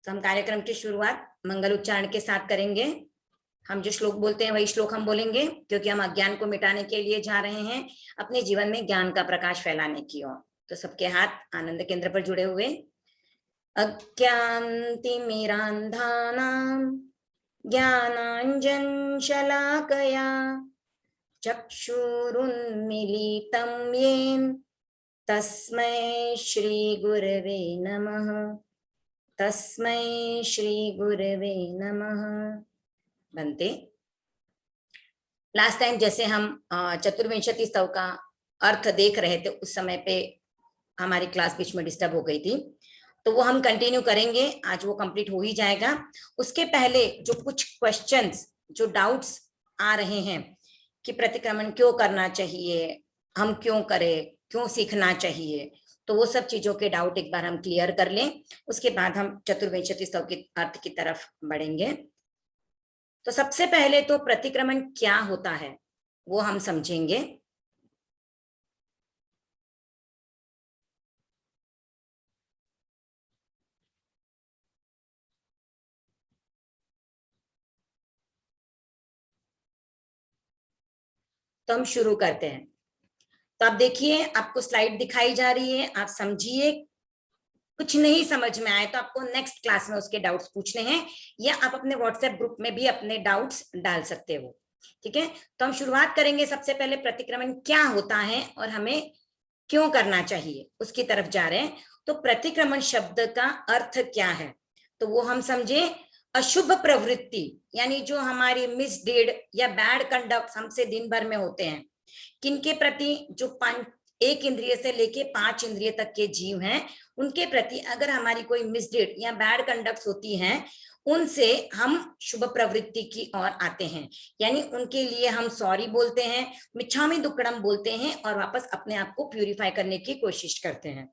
तो हम कार्यक्रम की शुरुआत मंगल उच्चारण के साथ करेंगे। हम जो श्लोक बोलते हैं वही श्लोक हम बोलेंगे, क्योंकि हम अज्ञान को मिटाने के लिए जा रहे हैं, अपने जीवन में ज्ञान का प्रकाश फैलाने की ओर। तो सबके हाथ आनंद केंद्र पर जुड़े हुए। अज्ञानतिमिरान्धानां ज्ञानाञ्जन शलाकया चक्षुरुन्मीलितं येन तस्मै श्री गुरवे नमः। तस्मै श्री गुरवे नमः। बनते लास्ट टाइम जैसे हम चतुर्विंशति स्तव का अर्थ देख रहे थे, उस समय पे हमारी क्लास बीच में डिस्टर्ब हो गई थी, तो वो हम कंटिन्यू करेंगे। आज वो कंप्लीट हो ही जाएगा। उसके पहले जो कुछ क्वेश्चंस, जो डाउट्स आ रहे हैं कि प्रतिक्रमण क्यों करना चाहिए, हम क्यों करें, क्यों सीखना चाहिए, तो वो सब चीजों के डाउट एक बार हम क्लियर कर लें। उसके बाद हम चतुर्विंशति स्तव के अर्थ की तरफ बढ़ेंगे। तो सबसे पहले तो प्रतिक्रमण क्या होता है वो हम समझेंगे। तो हम शुरू करते हैं। तो आप देखिए, आपको स्लाइड दिखाई जा रही है, आप समझिए। कुछ नहीं समझ में आए तो आपको नेक्स्ट क्लास में उसके डाउट्स पूछने हैं, या आप अपने व्हाट्सएप ग्रुप में भी अपने डाउट्स डाल सकते हो। ठीक है, तो हम शुरुआत करेंगे। सबसे पहले प्रतिक्रमण क्या होता है और हमें क्यों करना चाहिए, उसकी तरफ जा रहे हैं। तो प्रतिक्रमण शब्द का अर्थ क्या है, तो वो हम समझे। अशुभ प्रवृत्ति, यानी जो हमारी मिसडीड या बैड कंडक्ट हमसे दिन भर में होते हैं, किनके प्रति, जो एक इंद्रिय से लेके 5 इंद्रिय तक के जीव हैं, उनके प्रति अगर हमारी कोई मिसडीड या बैड कंडक्ट होती हैं, उनसे हम शुभ प्रवृत्ति की ओर आते हैं। यानी उनके लिए हम सॉरी बोलते हैं, मिच्छामि दुक्कडम बोलते हैं, और वापस अपने आप को प्यूरिफाई करने की कोशिश करते हैं।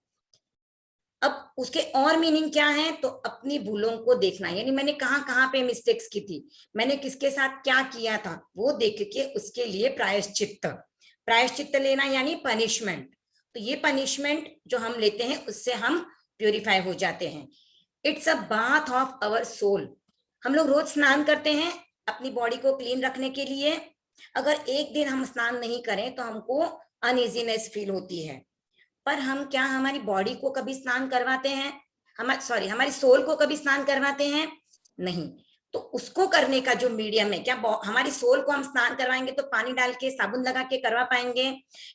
अब उसके और मीनिंग क्या है, तो अपनी भूलों को देखना, यानी मैंने कहाँ कहाँ पे मिस्टेक्स की थी, मैंने किसके साथ क्या किया था, वो देख के उसके लिए प्रायश्चित्त लेना, यानी पनिशमेंट। तो ये पनिशमेंट जो हम लेते हैं, उससे हम प्यूरिफाई हो जाते हैं। It's a bath of our soul. हम लोग रोज स्नान करते हैं अपनी बॉडी को क्लीन रखने के लिए। अगर एक दिन हम स्नान नहीं करें तो हमको अनइजीनेस फील होती है। पर हम क्या हमारी बॉडी को कभी स्नान करवाते हैं, हमारी सोल को कभी स्नान करवाते हैं? नहीं। तो उसको करने का जो मीडियम है, क्या हमारी सोल को हम स्नान करवाएंगे तो पानी डाल के साबुन लगा के करवा पाएंगे,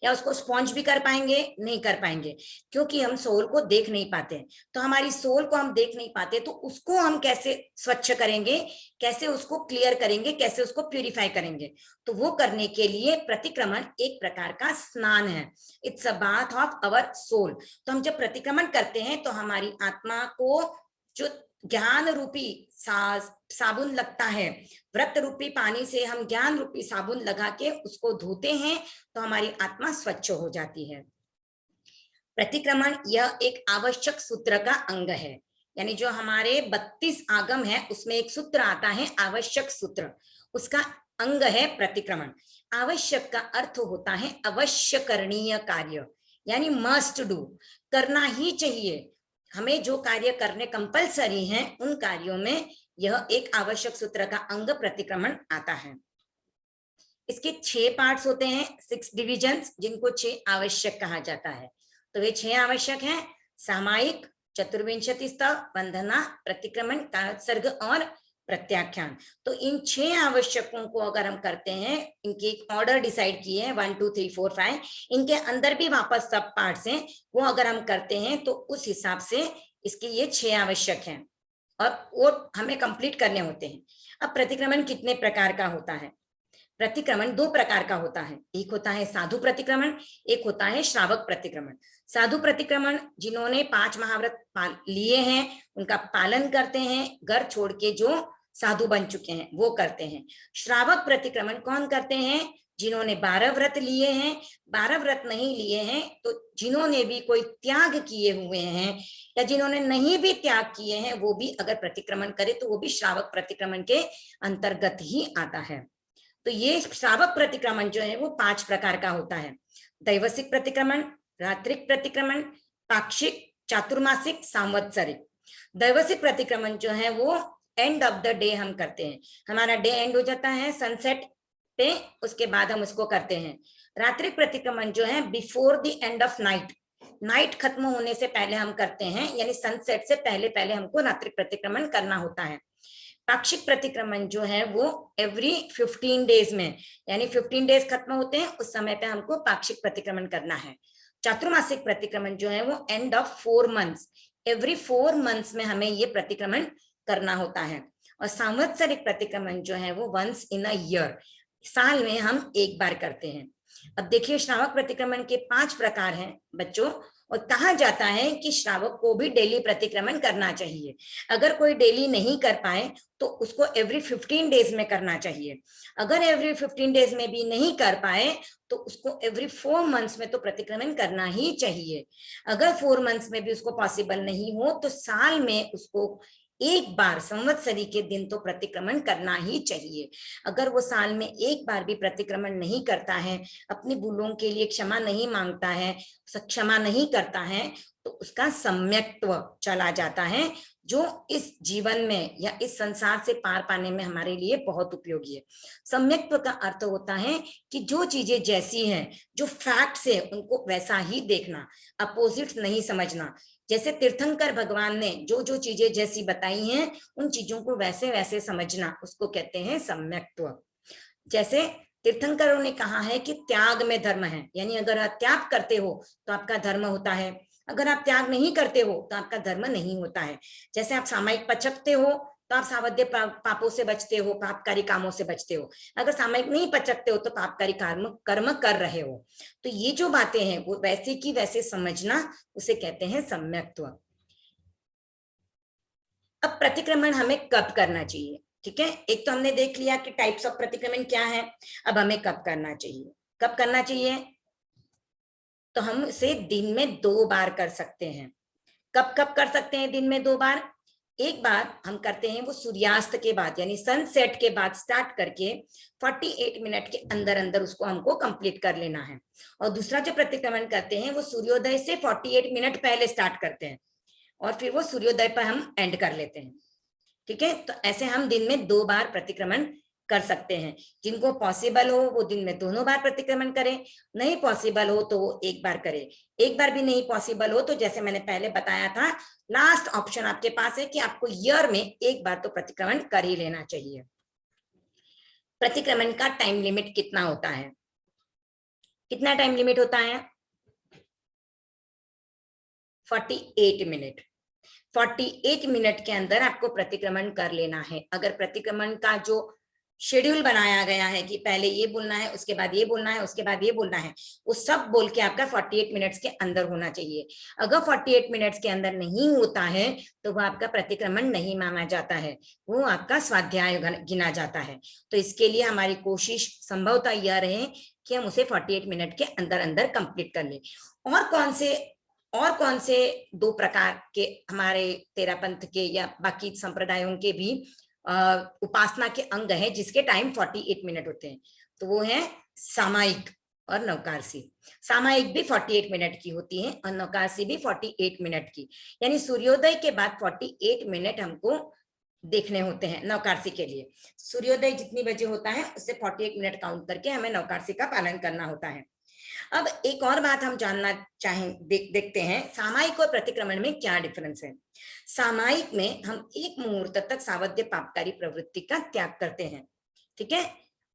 या उसको स्पॉन्ज भी कर पाएंगे? नहीं कर पाएंगे, क्योंकि हम सोल को देख नहीं पाते। तो हमारी सोल को हम देख नहीं पाते, तो उसको हम कैसे स्वच्छ करेंगे, कैसे उसको क्लियर करेंगे, कैसे उसको प्यूरिफाई करेंगे? तो वो करने के लिए प्रतिक्रमण एक प्रकार का स्नान है। It's a bath of our soul. तो हम जब प्रतिक्रमण करते हैं तो हमारी आत्मा को जो ज्ञान रूपी साबुन लगता है, व्रत रूपी पानी से हम ज्ञान रूपी साबुन लगा के उसको धोते हैं, तो हमारी आत्मा स्वच्छ हो जाती है। प्रतिक्रमण यह एक आवश्यक सूत्र का अंग है, यानी जो हमारे 32 आगम है उसमें एक सूत्र आता है आवश्यक सूत्र, उसका अंग है प्रतिक्रमण। आवश्यक का अर्थ होता है अवश्य करणीय कार्य, यानी मस्ट डू, करना ही चाहिए। हमें जो कार्य करने कंपलसरी हैं, उन कार्यों में यह एक आवश्यक सूत्र का अंग प्रतिक्रमण आता है। इसके 6 पार्ट्स होते हैं, 6 डिविजन्स, जिनको 6 आवश्यक कहा जाता है। तो वे 6 आवश्यक हैं: सामायिक, चतुर्विंशति स्तव, वंदना, प्रतिक्रमण, कायोत्सर्ग और प्रत्याख्यान। तो इन 6 आवश्यकों को अगर हम करते हैं, इनके एक ऑर्डर डिसाइड किए हैं 1 2 3 4 5, इनके अंदर भी वापस सब पार्ट्स हैं, वो अगर हम करते हैं तो उस हिसाब से इसके ये 6 आवश्यक हैं और वो हमें कंप्लीट करने होते हैं। अब प्रतिक्रमण कितने प्रकार का होता है? प्रतिक्रमण 2 प्रकार का होता है, एक होता है साधु प्रतिक्रमण, एक होता है श्रावक प्रतिक्रमण। साधु प्रतिक्रमण जिन्होंने 5 महाव्रत लिए हैं, उनका पालन करते हैं, घर छोड़ के जो साधु बन चुके हैं वो करते हैं। श्रावक प्रतिक्रमण कौन करते हैं? जिन्होंने 12 व्रत लिए हैं, 12 व्रत नहीं लिए हैं तो जिन्होंने भी कोई त्याग किए हुए हैं, या जिन्होंने नहीं भी त्याग किए हैं, वो भी अगर प्रतिक्रमण करे तो वो भी श्रावक प्रतिक्रमण के अंतर्गत ही आता है। तो ये श्रावक प्रतिक्रमण जो है वो 5 प्रकार का होता है: दैवसिक प्रतिक्रमण, रात्रिक प्रतिक्रमण, पाक्षिक, चातुर्मासिक, सांवत्सरिक। दैवसिक प्रतिक्रमण जो है वो एंड ऑफ द डे हम करते हैं, हमारा डे एंड हो जाता है सनसेट पे, उसके बाद हम उसको करते हैं। रात्रिक प्रतिक्रमण जो है before the end of night, night खत्म होने से पहले हम करते हैं, यानी सनसेट से पहले पहले हमको रात्रिक प्रतिक्रमण करना होता है। पाक्षिक प्रतिक्रमण जो है वो एवरी 15 डेज में, यानी 15 डेज खत्म होते हैं उस समय पे हमको पाक्षिक प्रतिक्रमण करना है। चातुर्मासिक प्रतिक्रमण जो है वो end of 4 months, every 4 months में हमें ये प्रतिक्रमण करना होता है। और सांवत्सरिक प्रतिक्रमण जो है वो वंस इन अ ईयर, साल में हम एक बार करते हैं। अब देखिए श्रावक प्रतिक्रमण के 5 प्रकार हैं बच्चों, और कहा जाता है कि श्रावक को भी डेली प्रतिक्रमण करना चाहिए। अगर कोई डेली नहीं कर पाए तो उसको एवरी 15 डेज में करना चाहिए। अगर एवरी 15 डेज में भी नहीं कर पाए तो उसको एवरी 4 मंथ्स में तो प्रतिक्रमण करना ही चाहिए। अगर 4 मंथ्स में भी उसको पॉसिबल नहीं हो तो साल में उसको एक बार संवत्सरी के दिन तो प्रतिक्रमण करना ही चाहिए। अगर वो साल में एक बार भी प्रतिक्रमण नहीं करता है, अपनी भूलों के लिए क्षमा नहीं मांगता है, क्षमा नहीं करता है, तो उसका सम्यक्त्व चला जाता है, जो इस जीवन में या इस संसार से पार पाने में हमारे लिए बहुत उपयोगी है। सम्यक्त्व का अर्थ होता है कि जो चीजें जैसी हैं, जो फैक्ट्स है उनको वैसा ही देखना, अपोजिट नहीं समझना। जैसे तीर्थंकर भगवान ने जो जो चीजें जैसी बताई हैं उन चीजों को वैसे वैसे समझना, उसको कहते हैं सम्यक्त्व। जैसे तीर्थंकरों ने कहा है कि त्याग में धर्म है, यानी अगर आप त्याग करते हो तो आपका धर्म होता है, अगर आप त्याग नहीं करते हो तो आपका धर्म नहीं होता है। जैसे आप सामायिक पचकते हो तो आप सावध्य पापों से बचते हो, पापकारी कामों से बचते हो। अगर सामायिक नहीं पचकते हो तो पापकारी कर्म कर रहे हो। तो ये जो बातें हैं वो वैसे की वैसे समझना, उसे कहते हैं सम्यक्त्व। अब प्रतिक्रमण हमें कब करना चाहिए, ठीक है, एक तो हमने देख लिया कि टाइप्स ऑफ प्रतिक्रमण क्या है, अब हमें कब करना चाहिए। कब करना चाहिए, तो हम इसे दिन में 2 बार कर सकते हैं। कब कब कर सकते हैं दिन में 2 बार, एक बार हम करते हैं वो सूर्यास्त के बाद, यानी सनसेट के बाद स्टार्ट करके 48 मिनट के अंदर अंदर उसको हमको कंप्लीट कर लेना है। और दूसरा जो प्रतिक्रमण करते हैं वो सूर्योदय से 48 मिनट पहले स्टार्ट करते हैं और फिर वो सूर्योदय पर हम एंड कर लेते हैं, ठीक है। तो ऐसे हम दिन में 2 बार प्रतिक्रमण कर सकते हैं। जिनको पॉसिबल हो वो दिन में दोनों बार प्रतिक्रमण करें, नहीं पॉसिबल हो तो वो एक बार करें। एक बार भी नहीं पॉसिबल हो तो जैसे मैंने पहले बताया था, लास्ट ऑप्शन आपके पास है कि आपको ईयर में एक बार तो प्रतिक्रमण कर ही लेना चाहिए। प्रतिक्रमण का टाइम लिमिट कितना होता है, कितना टाइम लिमिट होता है, 48 मिनट। 48 मिनट के अंदर आपको प्रतिक्रमण कर लेना है। अगर प्रतिक्रमण का जो शेड्यूल बनाया गया है कि पहले ये बोलना है, उसके बाद ये बोलना है, उसके बाद ये बोलना है, वो सब बोल के आपका 48 मिनट्स के अंदर होना चाहिए। अगर 48 मिनट्स के अंदर नहीं होता है तो वो आपका प्रतिक्रमण नहीं माना जाता है, वो आपका स्वाध्याय गिना जाता है। तो इसके लिए हमारी कोशिश संभवतः यह रहे कि हम उसे 48 मिनट के अंदर अंदर कंप्लीट कर ले। और कौन से 2 प्रकार के हमारे तेरा पंथ के या बाकी संप्रदायों के भी उपासना के अंग है जिसके टाइम 48 मिनट होते हैं, तो वो है सामायिक और नवकारसी। सामायिक भी 48 मिनट की होती है और नवकारसी भी 48 मिनट की, यानी सूर्योदय के बाद 48 मिनट हमको देखने होते हैं नवकारसी के लिए। सूर्योदय जितनी बजे होता है उससे 48 मिनट काउंट करके हमें नवकारसी का पालन करना होता है। अब एक और बात हम जानना देखते हैं, सामायिक और प्रतिक्रमण में क्या डिफरेंस है। सामायिक में हम एक मुहूर्त तक सावध्य पापकारी प्रवृत्ति का त्याग करते हैं, ठीक है।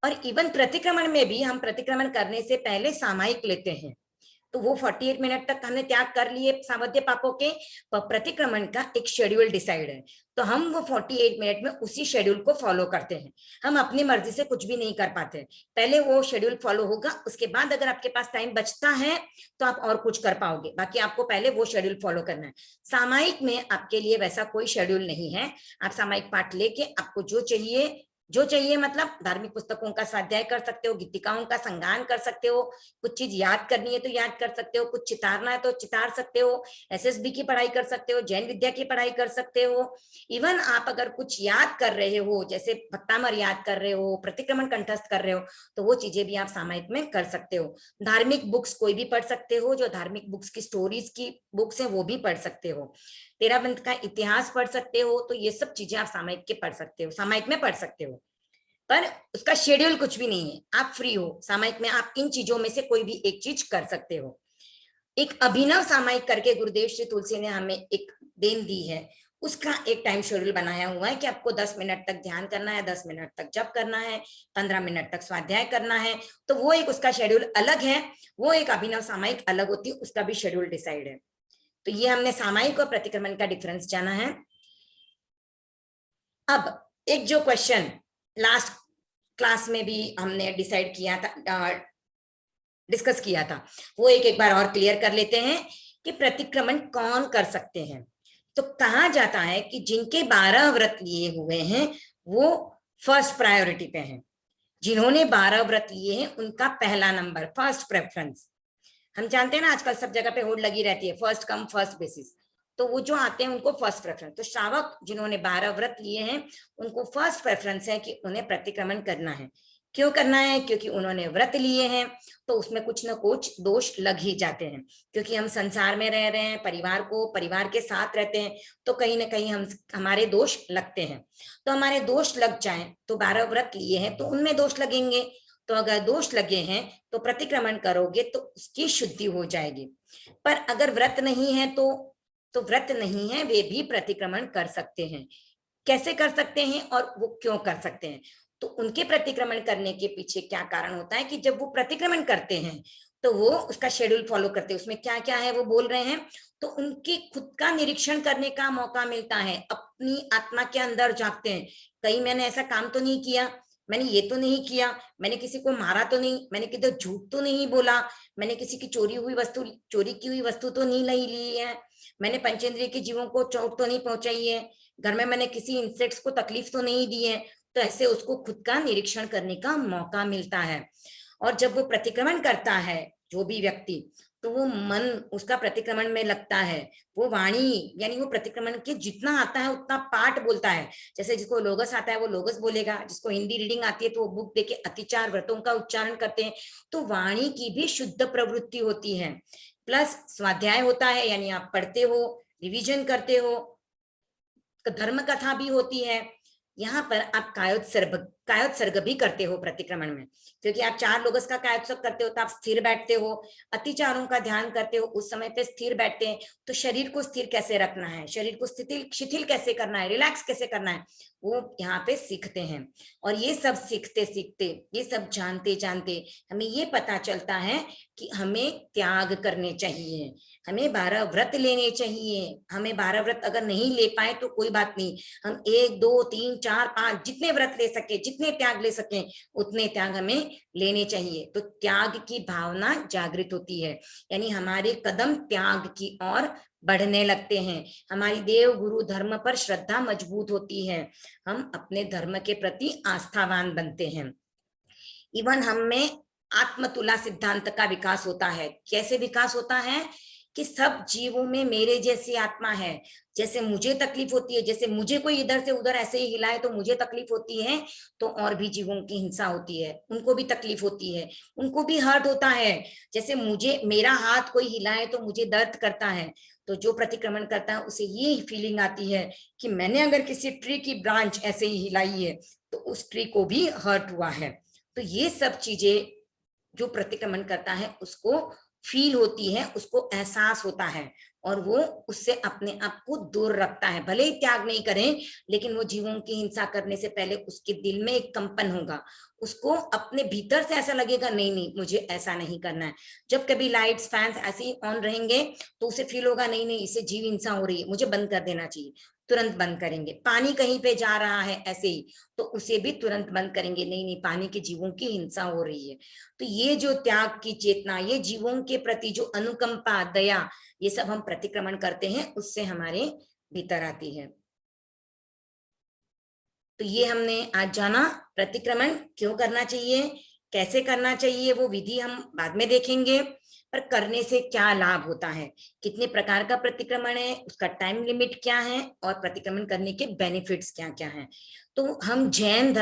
और इवन प्रतिक्रमण में भी हम प्रतिक्रमण करने से पहले सामायिक लेते हैं, तो वो 48 मिनट तक हमने त्याग कर लिए सावध्य पापों के। प्रतिक्रमण का एक शेड्यूल डिसाइड है, तो हम वो 48 मिनट में उसी शेड्यूल को फॉलो करते हैं। हम अपनी मर्जी से कुछ भी नहीं कर पाते, पहले वो शेड्यूल फॉलो होगा, उसके बाद अगर आपके पास टाइम बचता है तो आप और कुछ कर पाओगे, बाकी आपको पहले वो शेड्यूल फॉलो करना है। सामायिक में आपके लिए वैसा कोई शेड्यूल नहीं है, आप सामायिक पाठ लेके आपको जो चाहिए जो चाहिए, मतलब धार्मिक पुस्तकों का स्वाध्याय कर सकते हो, गीतिकाओं का संगान कर सकते हो, कुछ चीज याद करनी है तो याद कर सकते हो, कुछ चितारना है तो चितार सकते हो, एसएसबी की पढ़ाई कर सकते हो, जैन विद्या की पढ़ाई कर सकते हो। इवन आप अगर कुछ याद कर रहे हो, जैसे भक्तामर याद कर रहे हो, प्रतिक्रमण कंठस्थ कर रहे हो, तो वो चीजें भी आप सामायिक में कर सकते हो। धार्मिक बुक्स कोई भी पढ़ सकते हो, जो धार्मिक बुक्स की स्टोरीज की बुक्स है वो भी पढ़ सकते हो, तेराबंद का इतिहास पढ़ सकते हो। तो ये सब चीजें आप सामायिक के पढ़ सकते हो, सामायिक में पढ़ सकते हो, पर उसका शेड्यूल कुछ भी नहीं है, आप फ्री हो। सामायिक में आप इन चीजों में से कोई भी एक चीज कर सकते हो। एक अभिनव सामायिक करके गुरुदेव श्री तुलसी ने हमें एक देन दी है, उसका एक टाइम शेड्यूल बनाया हुआ है कि आपको 10 मिनट तक ध्यान करना है, 10 मिनट तक जप करना है, 15 मिनट तक स्वाध्याय करना है। तो वो एक उसका शेड्यूल अलग है, वो एक अभिनव सामायिक अलग होती है, उसका भी शेड्यूल डिसाइड है। तो ये हमने सामायिक और प्रतिक्रमण का डिफरेंस जाना है। अब एक जो क्वेश्चन लास्ट क्लास में भी हमने डिसाइड किया था, डिस्कस किया था, वो एक बार और क्लियर कर लेते हैं कि प्रतिक्रमण कौन कर सकते हैं। तो कहा जाता है कि जिनके 12 व्रत लिए हुए हैं वो फर्स्ट प्रायोरिटी पे हैं, जिन्होंने 12 व्रत लिए हैं उनका पहला नंबर, फर्स्ट प्रेफरेंस। हम जानते हैं ना आजकल सब जगह पे होड़ लगी रहती है, फर्स्ट कम फर्स्ट बेसिस, तो वो जो आते हैं उनको फर्स्ट प्रेफरेंस। तो श्रावक जिन्होंने 12 व्रत लिए हैं उनको फर्स्ट प्रेफरेंस है कि उन्हें प्रतिक्रमण करना है। क्यों करना है? क्योंकि उन्होंने व्रत लिए हैं, तो उसमें कुछ ना कुछ दोष लग ही जाते हैं, क्योंकि हम संसार में रह रहे हैं, परिवार के साथ रहते हैं, तो कहीं ना कहीं हमारे दोष लगते हैं। तो हमारे दोष लग जाएं, तो 12 व्रत लिए हैं तो उनमें दोष लगेंगे, तो अगर दोष लगे हैं तो प्रतिक्रमण करोगे तो उसकी शुद्धि हो जाएगी। पर अगर व्रत नहीं है तो व्रत नहीं है वे भी प्रतिक्रमण कर सकते हैं। कैसे कर सकते हैं और वो क्यों कर सकते हैं? तो उनके प्रतिक्रमण करने के पीछे क्या कारण होता है कि जब वो प्रतिक्रमण करते हैं तो वो उसका शेड्यूल फॉलो करते हैं, उसमें क्या क्या है वो बोल रहे हैं, तो उनके खुद का निरीक्षण करने का मौका मिलता है, अपनी आत्मा के अंदर झांकते हैं, कहीं मैंने ऐसा काम तो नहीं किया, मैंने ये तो नहीं किया, मैंने किसी को मारा तो नहीं, मैंने किधर झूठ तो नहीं बोला, मैंने किसी की चोरी की हुई वस्तु तो नहीं ली है, मैंने पंचेंद्रिय के जीवों को चोट तो नहीं पहुंचाई है, घर में मैंने किसी इंसेक्ट्स को तकलीफ तो नहीं दी है। तो ऐसे उसको खुद का निरीक्षण करने का मौका मिलता है। और जब वो प्रतिक्रमण करता है जो भी व्यक्ति, तो वो मन उसका प्रतिक्रमण में लगता है, वो वाणी यानी वो प्रतिक्रमण के जितना आता है उतना पाठ बोलता है। जैसे जिसको लोगस आता है वो लोगस बोलेगा, जिसको हिंदी रीडिंग आती है तो वो बुक देके अतिचार व्रतों का उच्चारण करते हैं। तो वाणी की भी शुद्ध प्रवृत्ति होती है, प्लस स्वाध्याय होता है, यानी आप पढ़ते हो, रिविजन करते हो, धर्म कथा भी होती है। यहाँ पर आप कायोत्सर्ग भी करते हो प्रतिक्रमण में, क्योंकि आप 4 लोगस का कायोत्सर्ग करते हो तो आप स्थिर बैठते हो, अतिचारों का ध्यान करते हो, उस समय पे स्थिर बैठते हैं। तो शरीर को स्थिर कैसे रखना है, शरीर को शिथिल कैसे करना है, रिलैक्स कैसे करना है, वो यहाँ पे सीखते हैं। और ये सब सीखते सीखते, ये सब जानते जानते हमें ये पता चलता है कि हमें त्याग करने चाहिए, हमें 12 व्रत लेने चाहिए। हमें 12 व्रत अगर नहीं ले पाए तो कोई बात नहीं, हम 1 2 3 4 5 जितने व्रत ले सके, जितने त्याग ले सके उतने त्याग हमें लेने चाहिए। तो त्याग की भावना जागृत होती है, यानी हमारे कदम त्याग की ओर बढ़ने लगते हैं, हमारी देव गुरु धर्म पर श्रद्धा मजबूत होती है, हम अपने धर्म के प्रति आस्थावान बनते हैं। इवन हम में आत्मतुला सिद्धांत का विकास होता है। कैसे विकास होता है कि सब जीवों में मेरे जैसी आत्मा है, जैसे मुझे तकलीफ होती है, जैसे मुझे कोई इधर से उधर ऐसे ही हिलाए तो मुझे तकलीफ होती है, तो और भी जीवों की हिंसा होती है, उनको भी तकलीफ होती है, उनको भी हर्ट होता है। जैसे मुझे मेरा हाथ कोई हिलाए तो मुझे दर्द करता है, तो जो प्रतिक्रमण करता है उसे ये फीलिंग आती है कि मैंने अगर किसी ट्री की ब्रांच ऐसे ही हिलाई है तो उस ट्री को भी हर्ट हुआ है। तो ये सब चीजें जो प्रतिक्रमण करता है उसको फील होती है, उसको एहसास होता है, और वो उससे अपने आप को दूर रखता है। भले ही त्याग नहीं करें, लेकिन वो जीवों की हिंसा करने से पहले उसके दिल में एक कंपन होगा, उसको अपने भीतर से ऐसा लगेगा नहीं नहीं मुझे ऐसा नहीं करना है। जब कभी लाइट्स फैंस ऐसे ही ऑन रहेंगे तो उसे फील होगा नहीं नहीं इससे जीव हिंसा हो रही है, मुझे बंद कर देना चाहिए, तुरंत बंद करेंगे। पानी कहीं पे जा रहा है ऐसे ही, तो उसे भी तुरंत बंद करेंगे, नहीं नहीं पानी के जीवों की हिंसा हो रही है। तो ये जो त्याग की चेतना, ये जीवों के प्रति जो अनुकंपा, दया, ये सब हम प्रतिक्रमण करते हैं उससे हमारे भीतर आती है। तो ये हमने आज जाना, प्रतिक्रमण क्यों करना चाहिए, कैसे करना चाहिए, वो विधि हम बाद में देखेंगे, पर करने से क्या लाभ होता है, कितने प्रकार का प्रतिक्रमण है, उसका टाइम लिमिट क्या है, और प्रतिक्रमण करने के बेनिफिट्स क्या क्या हैं। तो हम जैन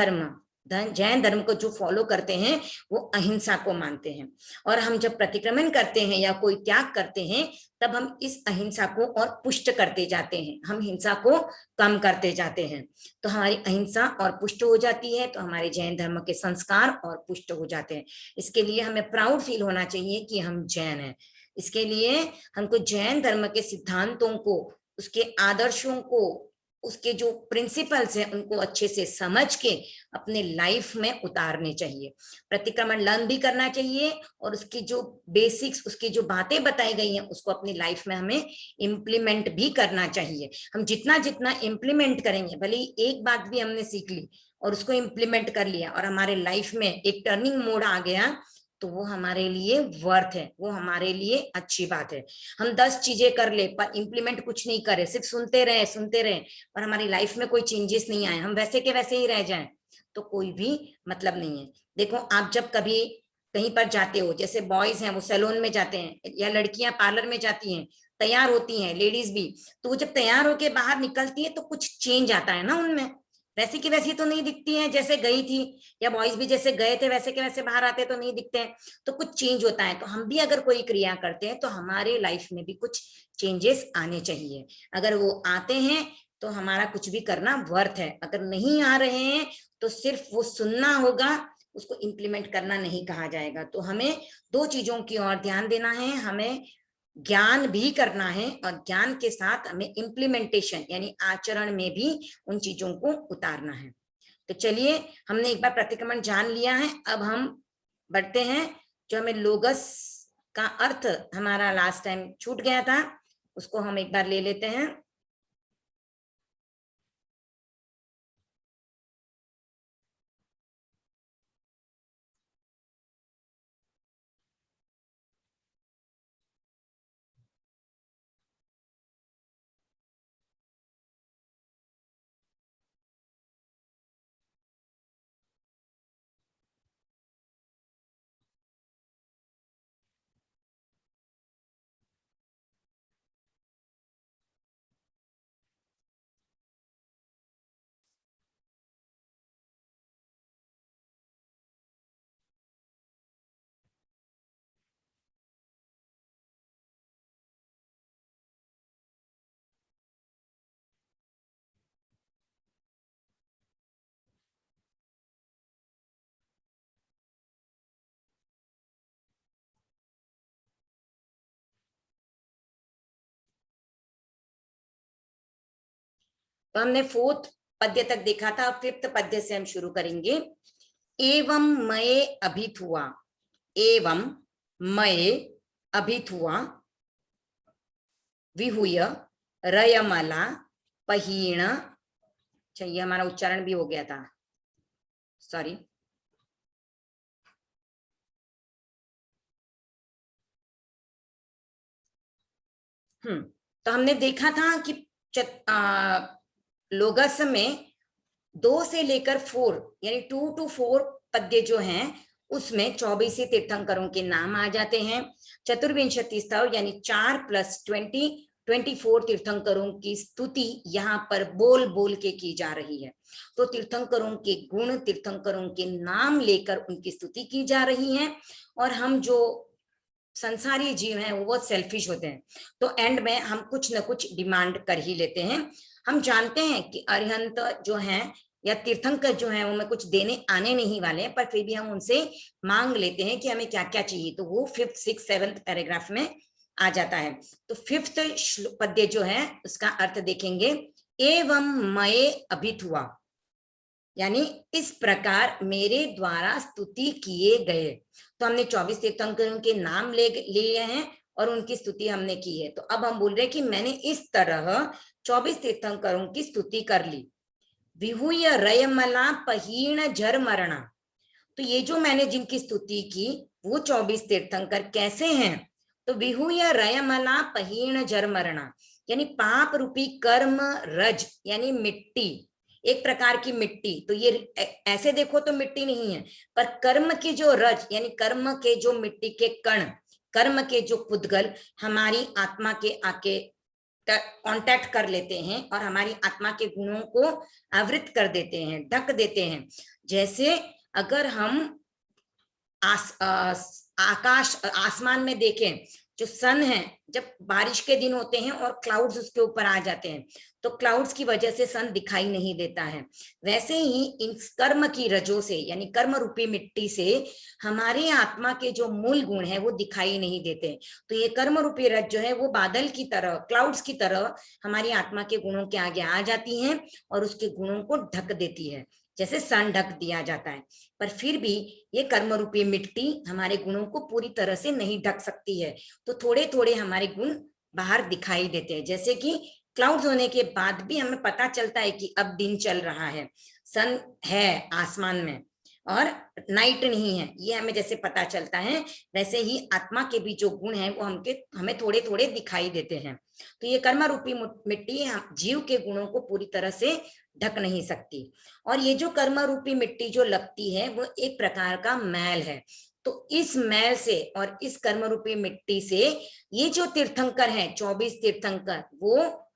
धर्म को जो फॉलो करते हैं वो अहिंसा को मानते हैं, और हम जब प्रतिक्रमण करते हैं या कोई त्याग करते हैं तब हम इस अहिंसा को और पुष्ट करते जाते हैं, हम हिंसा को कम करते जाते हैं। तो हमारी अहिंसा और पुष्ट हो जाती है, तो हमारे जैन धर्म के संस्कार और पुष्ट हो जाते हैं। इसके लिए हमें प्राउड फील होना चाहिए कि हम जैन हैं। इसके लिए हमको जैन धर्म के सिद्धांतों को, उसके आदर्शों को, उसके जो प्रिंसिपल्स हैं उनको अच्छे से समझ के अपने लाइफ में उतारने चाहिए। प्रतिक्रमण लर्न भी करना चाहिए, और उसकी जो बेसिक्स, उसकी जो बातें बताई गई हैं उसको अपनी लाइफ में हमें इम्प्लीमेंट भी करना चाहिए। हम जितना जितना इम्प्लीमेंट करेंगे, भले ही एक बात भी हमने सीख ली और उसको इम्प्लीमेंट कर लिया और हमारे लाइफ में एक टर्निंग मोड आ गया, तो वो हमारे लिए वर्थ है, वो हमारे लिए अच्छी बात है। हम 10 चीजें कर ले पर इम्प्लीमेंट कुछ नहीं करे, सिर्फ सुनते रहे और हमारी लाइफ में कोई चेंजेस नहीं आए, हम वैसे के वैसे ही रह जाएं, तो कोई भी मतलब नहीं है। देखो, आप जब कभी कहीं पर जाते हो, जैसे बॉयज हैं वो सैलून में जाते हैं, या लड़कियां पार्लर में जाती हैं, तैयार होती हैं, लेडीज भी, तो वो जब तैयार होके बाहर निकलती है तो कुछ चेंज आता है ना उनमें, वैसी की वैसी तो नहीं दिखती है जैसे गई थी, या बॉयज भी जैसे गए थे वैसे के वैसे बाहर आते तो नहीं दिखते हैं, तो कुछ चेंज होता है। तो हम भी अगर कोई क्रिया करते हैं तो हमारे लाइफ में भी कुछ चेंजेस आने चाहिए। अगर वो आते हैं तो हमारा कुछ भी करना वर्थ है, अगर नहीं आ रहे हैं तो सिर्फ वो सुनना होगा, उसको इम्प्लीमेंट करना नहीं कहा जाएगा। तो हमें दो चीजों की ओर ध्यान देना है, हमें ज्ञान भी करना है और ज्ञान के साथ हमें इम्प्लीमेंटेशन यानी आचरण में भी उन चीजों को उतारना है। तो चलिए, हमने एक बार प्रतिक्रमण जान लिया है, अब हम बढ़ते हैं। जो हमें लोगस का अर्थ हमारा लास्ट टाइम छूट गया था, उसको हम एक बार ले लेते हैं। तो हमने फोर्थ पद्य तक देखा था, फिफ्थ पद्य से हम शुरू करेंगे। एवं मये अभिथुआ, एवं मये अभिथुआ विहुय रयमला पहीण, ये हमारा उच्चारण भी हो गया था, सॉरी। तो हमने देखा था कि लोगस में 2 से लेकर 4 यानी 2 to 4 पद्य जो हैं उसमें 24 तीर्थंकरों के नाम आ जाते हैं। चतुर्विंशति स्तव यानी 4 + 20 24 तीर्थंकरों की स्तुति यहाँ पर बोल बोल के की जा रही है। तो तीर्थंकरों के गुण, तीर्थंकरों के नाम लेकर उनकी स्तुति की जा रही है। और हम जो संसारी जीव हैं वो बहुत सेल्फिश होते हैं, तो एंड में हम कुछ न कुछ डिमांड कर ही लेते हैं। हम जानते हैं कि अरिहंत जो हैं या तीर्थंकर जो हैं वो हमें कुछ देने आने नहीं वाले हैं, पर फिर भी हम उनसे मांग लेते हैं कि हमें क्या क्या चाहिए, तो वो 5th 6th 7th पैराग्राफ में आ जाता है। तो 5th पद्य जो है उसका अर्थ देखेंगे, एवं मये अभिथुआ, यानी इस प्रकार मेरे द्वारा स्तुति किए गए। तो हमने 24 तीर्थंकरों के नाम ले लिए हैं और उनकी स्तुति हमने की है। तो अब हम बोल रहे हैं कि मैंने इस तरह 24 तीर्थंकरों की स्तुति कर ली। विहुय रयमला पहीण जर मरणा, तो ये जो मैंने जिनकी स्तुति की वो 24 तीर्थंकर कैसे हैं, तो विहुय रयमला पहीण जर मरणा, यानी पाप रूपी कर्म रज यानी मिट्टी, एक प्रकार की मिट्टी। तो ये ऐसे देखो तो मिट्टी नहीं है, पर कर्म की जो रज यानी कर्म के जो मिट्टी के कण, कर्म के जो पुद्गल हमारी आत्मा के आके कांटेक्ट कर लेते हैं और हमारी आत्मा के गुणों को आवृत कर देते हैं, ढक देते हैं। जैसे अगर हम आकाश आसमान में देखें, जो सन है, जब बारिश के दिन होते हैं और क्लाउड्स उसके ऊपर आ जाते हैं तो क्लाउड्स की वजह से सन दिखाई नहीं देता है। वैसे ही इन कर्म की रजों से यानी कर्म रूपी मिट्टी से हमारे आत्मा के जो मूल गुण है वो दिखाई नहीं देते। तो ये कर्म रूपी रज जो है वो बादल की तरह, क्लाउड्स की तरह हमारी आत्मा के गुणों के आगे आ जाती हैं और उसके गुणों को ढक देती है, जैसे सन ढक दिया जाता है। पर फिर भी ये कर्म रूपी मिट्टी हमारे गुणों को पूरी तरह से नहीं ढक सकती है, तो थोड़े थोड़े हमारे गुण बाहर दिखाई देते हैं। जैसे कि क्लाउड्स होने के बाद भी हमें पता चलता है कि अब दिन चल रहा है, सन है आसमान में और नाइट नहीं है, ये हमें जैसे पता चलता है, वैसे ही आत्मा के भी जो गुण हैं वो हमें थोड़े थोड़े दिखाई देते हैं। तो ये कर्म रूपी मिट्टी जीव के गुणों को पूरी तरह से ढक नहीं सकती। और ये जो कर्म रूपी मिट्टी जो लगती है वो एक प्रकार का मैल है। तो इस मैल से और इस कर्म रूपी मिट्टी से ये जो तीर्थंकर हैं, 24 तीर्थंकर, वो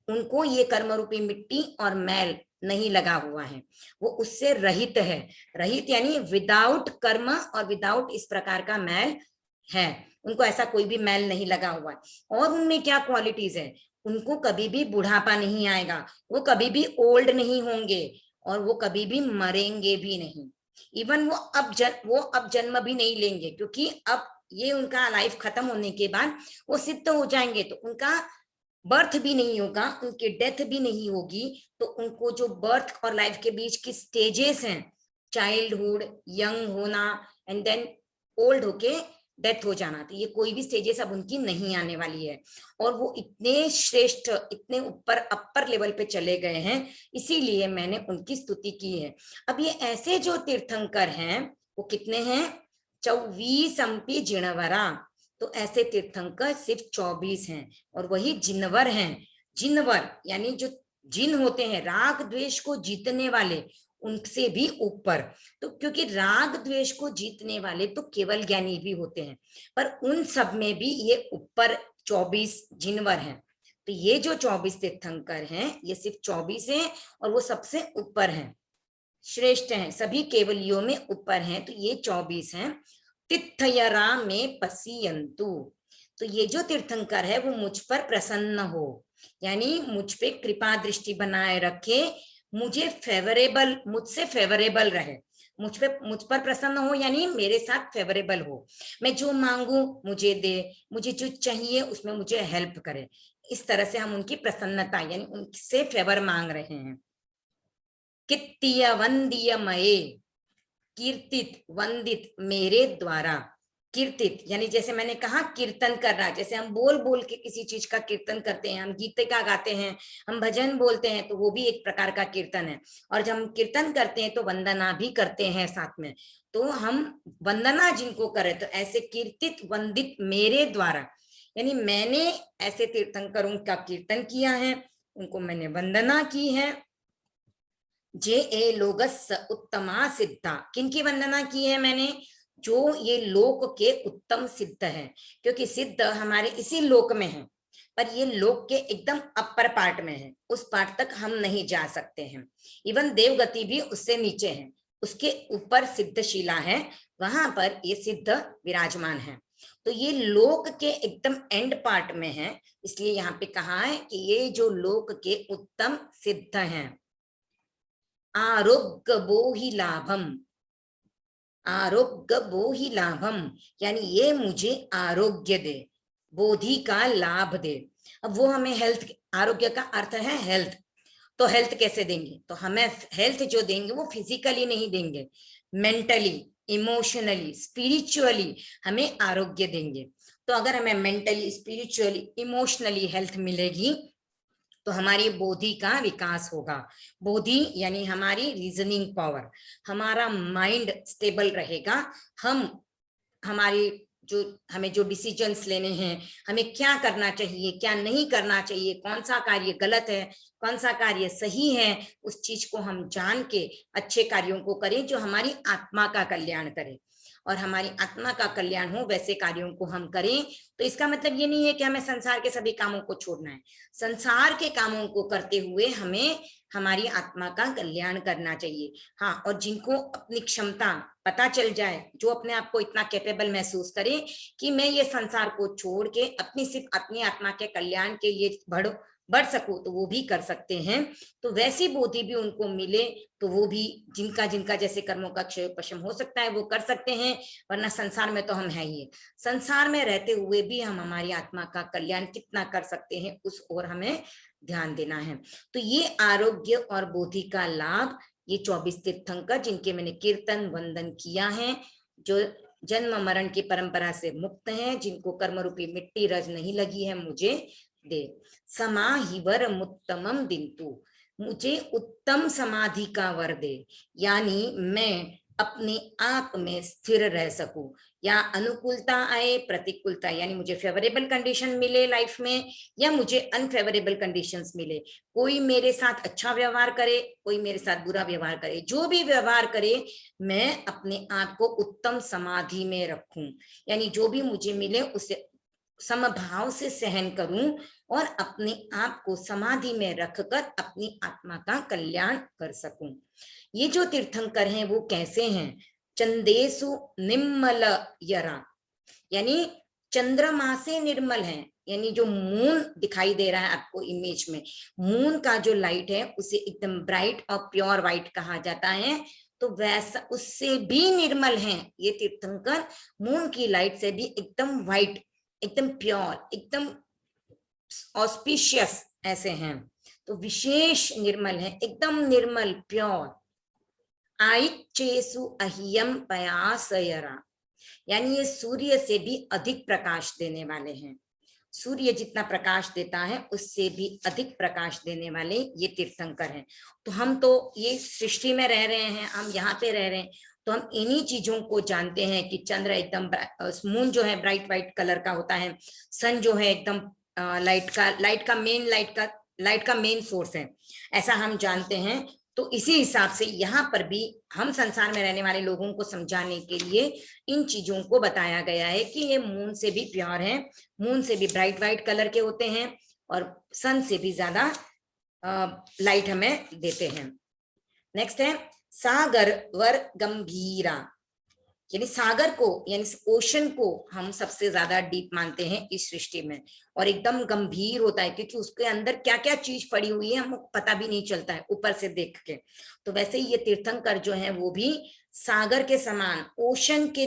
उनको ये कर्म रूपी मिट्टी और मैल नहीं लगा हुआ है, वो उससे रहित है। रहित यानी विदाउट कर्म और विदाउट इस प्रकार का मैल है, उनको ऐसा कोई भी मैल नहीं लगा हुआ है। और उनमें क्या क्वालिटीज है, उनको कभी भी बुढ़ापा नहीं आएगा, वो कभी भी ओल्ड नहीं होंगे और वो कभी भी मरेंगे भी नहीं। इवन वो अब जन्म भी नहीं लेंगे, क्योंकि अब ये उनका लाइफ खत्म होने के बाद वो सिद्ध हो जाएंगे, तो उनका बर्थ भी नहीं होगा, उनकी डेथ भी नहीं होगी। तो उनको जो बर्थ और लाइफ के बीच की स्टेजेस हैं, चाइल्डहुड, यंग होना एंड देन ओल्ड होके डेथ हो जाना, तो ये कोई भी स्टेजेस अब उनकी नहीं आने वाली है। और वो इतने श्रेष्ठ, इतने ऊपर अपर लेवल पे चले गए हैं, इसीलिए मैंने उनकी स्तुति की है। अब ये ऐसे जो तीर्थंकर हैं वो कितने हैं, 24 जिणवरा। तो ऐसे तीर्थंकर सिर्फ 24 हैं और वही जिनवर हैं। जिनवर यानी जो जिन होते हैं, राग द्वेष को जीतने वाले, उनसे भी ऊपर। तो क्योंकि राग द्वेष को जीतने वाले तो केवल ज्ञानी भी होते हैं, पर उन सब में भी ये ऊपर 24 जिनवर हैं। तो ये जो 24 तीर्थंकर हैं ये सिर्फ 24 हैं और वो सबसे ऊपर हैं, श्रेष्ठ हैं, सभी केवलियों में ऊपर हैं। तो ये 24 हैं। तिथयरा में पसीयंतु, तो ये जो तीर्थंकर है वो मुझ पर प्रसन्न हो, यानी मुझ पे कृपा दृष्टि बनाए रखे, मुझे फेवरेबल, मुझसे फेवरेबल रहे, मुझ पर प्रसन्न हो, यानी मेरे साथ फेवरेबल हो। मैं जो मांगू मुझे दे, मुझे जो चाहिए उसमें मुझे हेल्प करे। इस तरह से हम उनकी प्रसन्नता यानी उनसे फेवर मांग रहे हैं। कित्तीय वंदीय मये, कीर्तित वंदित मेरे द्वारा। कीर्तित यानी जैसे मैंने कहा कीर्तन करना, जैसे हम बोल बोल के किसी चीज का कीर्तन करते हैं, हम गीत का गाते हैं, हम भजन बोलते हैं, तो वो भी एक प्रकार का कीर्तन है। और जब हम कीर्तन करते हैं तो वंदना भी करते हैं साथ में, तो हम वंदना जिनको करें, तो ऐसे कीर्तित वंदित मेरे द्वारा, यानी मैंने ऐसे तीर्थंकरों का कीर्तन किया है, उनको मैंने वंदना की है। जे ए लोगस उत्तमा सिद्धा, किनकी वंदना की है मैंने, जो ये लोक के उत्तम सिद्ध है, क्योंकि सिद्ध हमारे इसी लोक में है, पर ये लोक के एकदम अपर पार्ट में है, उस पार्ट तक हम नहीं जा सकते हैं। इवन देवगति भी उससे नीचे है, उसके ऊपर सिद्धशिला है, वहां पर ये सिद्ध विराजमान है। तो ये लोक के एकदम एंड पार्ट में है, इसलिए यहाँ पे कहा है कि ये जो लोक के उत्तम सिद्ध हैं। आरोग्य बोहि लाभम, आरोग्य बोहि लाभम, यानी ये मुझे आरोग्य दे, बोधि का लाभ दे। अब वो हमें हेल्थ, आरोग्य का अर्थ है हेल्थ, तो हेल्थ कैसे देंगे, तो हमें हेल्थ जो देंगे वो फिजिकली नहीं देंगे, मेंटली, इमोशनली, स्पिरिचुअली हमें आरोग्य देंगे। तो अगर हमें मेंटली, स्पिरिचुअली, इमोशनली हेल्थ मिलेगी तो हमारी बोधि का विकास होगा। बोधि यानी हमारी रीजनिंग पावर, हमारा माइंड स्टेबल रहेगा, हम हमारी जो हमें जो डिसीजंस लेने हैं, हमें क्या करना चाहिए, क्या नहीं करना चाहिए, कौन सा कार्य गलत है, कौन सा कार्य सही है, उस चीज को हम जान के अच्छे कार्यों को करें जो हमारी आत्मा का कल्याण करे। और हमारी आत्मा का कल्याण हो वैसे कार्यों को हम करें। तो इसका मतलब ये नहीं है कि हमें संसार के सभी कामों को छोड़ना है। संसार के कामों को करते हुए हमें हमारी आत्मा का कल्याण करना चाहिए। हाँ, और जिनको अपनी क्षमता पता चल जाए, जो अपने आप को इतना कैपेबल महसूस करे कि मैं ये संसार को छोड़ के अपनी सिर्फ अपनी आत्मा के कल्याण के लिए बढ़ सकूं, तो वो भी कर सकते हैं। तो वैसी बुद्धि भी उनको मिले तो वो भी, जिनका जिनका जैसे कर्मों का क्षय पशम हो सकता है वो कर सकते हैं। वरना संसार में तो हम है ही, संसार में रहते हुए भी हम हमारी आत्मा का कल्याण कितना कर सकते हैं उस ओर हमें ध्यान देना है। तो ये आरोग्य और बोधि का लाभ, ये 24 तीर्थंकर जिनके मैंने कीर्तन वंदन किया है, जो जन्म मरण की परंपरा से मुक्त हैं, जिनको कर्म रूपी मिट्टी रज नहीं लगी है, मुझे दे समाहिवर मुत्तमम दिंतु, मुझे उत्तम समाधि का वर दे। यानी मैं अपने आप में स्थिर रह सकूं, या अनुकूलता आए प्रतिकूलता, यानी मुझे फेवरेबल कंडीशन मिले लाइफ में या मुझे अनफेवरेबल कंडीशंस मिले, कोई मेरे साथ अच्छा व्यवहार करे, कोई मेरे साथ बुरा व्यवहार करे, जो भी व्यवहार करे मैं अपने आप को उत्तम समाधि में रखूं। यानी जो भी मुझे मिले उसे समभाव से सहन करूं और अपने आप को समाधि में रखकर अपनी आत्मा का कल्याण कर सकूं। ये जो तीर्थंकर हैं वो कैसे हैं? चंदेसु निम्मल यरा, यानी चंद्रमा से निर्मल है। यानी जो मून दिखाई दे रहा है आपको इमेज में, मून का जो लाइट है उसे एकदम ब्राइट और प्योर व्हाइट कहा जाता है। तो वैसा उससे भी निर्मल है ये तीर्थंकर, मून की लाइट से भी एकदम व्हाइट, एकदम प्योर, एकदम ऑस्पिशियस ऐसे हैं। तो विशेष निर्मल है, एकदम निर्मल प्योर। आइचेसु अहियम पयासयरा, यानी ये सूर्य से भी अधिक प्रकाश देने वाले हैं। सूर्य जितना प्रकाश देता है उससे भी अधिक प्रकाश देने वाले ये तीर्थंकर हैं। तो हम तो ये सृष्टि में रह रहे हैं, हम यहाँ पे रह रहे हैं, तो हम इन्हीं चीजों को जानते हैं कि चंद्र एकदम, मून जो है ब्राइट व्हाइट कलर का होता है, सन जो है एकदम लाइट का मेन सोर्स है, ऐसा हम जानते हैं। तो इसी हिसाब से यहाँ पर भी हम संसार में रहने वाले लोगों को समझाने के लिए इन चीजों को बताया गया है कि ये मून से भी प्योर है, मून से भी ब्राइट व्हाइट कलर के होते हैं और सन से भी ज्यादा लाइट हमें देते हैं। नेक्स्ट है सागर वर गंभीरा, यानी सागर को, यानी ओशन को हम सबसे ज्यादा डीप मानते हैं इस सृष्टि में, और एकदम गंभीर होता है क्योंकि उसके अंदर क्या क्या चीज पड़ी हुई है हमको पता भी नहीं चलता है ऊपर से देख के। तो वैसे ही ये तीर्थंकर जो है वो भी सागर के समान, ओशन के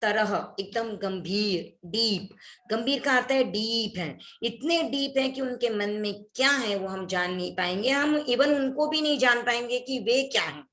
तरह एकदम गंभीर, डीप, गंभीर का अर्थ है डीप है, इतने डीप है कि उनके मन में क्या है वो हम जान नहीं पाएंगे, हम इवन उनको भी नहीं जान पाएंगे कि वे क्या है।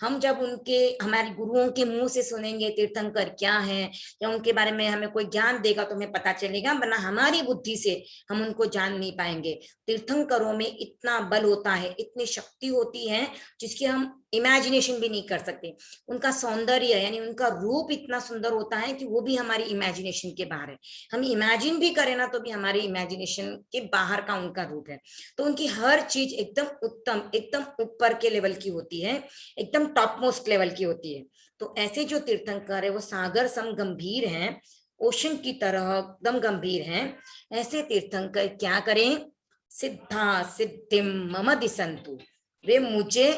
हम जब उनके, हमारे गुरुओं के मुंह से सुनेंगे तीर्थंकर क्या है, या उनके बारे में हमें कोई ज्ञान देगा तो हमें पता चलेगा, वरना हमारी बुद्धि से हम उनको जान नहीं पाएंगे। तीर्थंकरों में इतना बल होता है, इतनी शक्ति होती है जिसकी हम इमेजिनेशन भी नहीं कर सकते। उनका सौंदर्य यानी उनका रूप इतना सुंदर होता है कि वो भी हमारी इमेजिनेशन के बाहर है, हम इमेजिन भी करें ना तो भी हमारी इमेजिनेशन के बाहर का उनका रूप है। तो उनकी हर चीज एकदम उत्तम, एकदम ऊपर के लेवल की होती है, एकदम टॉप मोस्ट लेवल की होती है। तो ऐसे जो तीर्थंकर है वो सागर सम गंभीर हैं, ओशन की तरह एकदम गंभीर हैं। ऐसे तीर्थंकर क्या करें? सिद्धा सिद्धिम मम दिसंतु, वे मुझे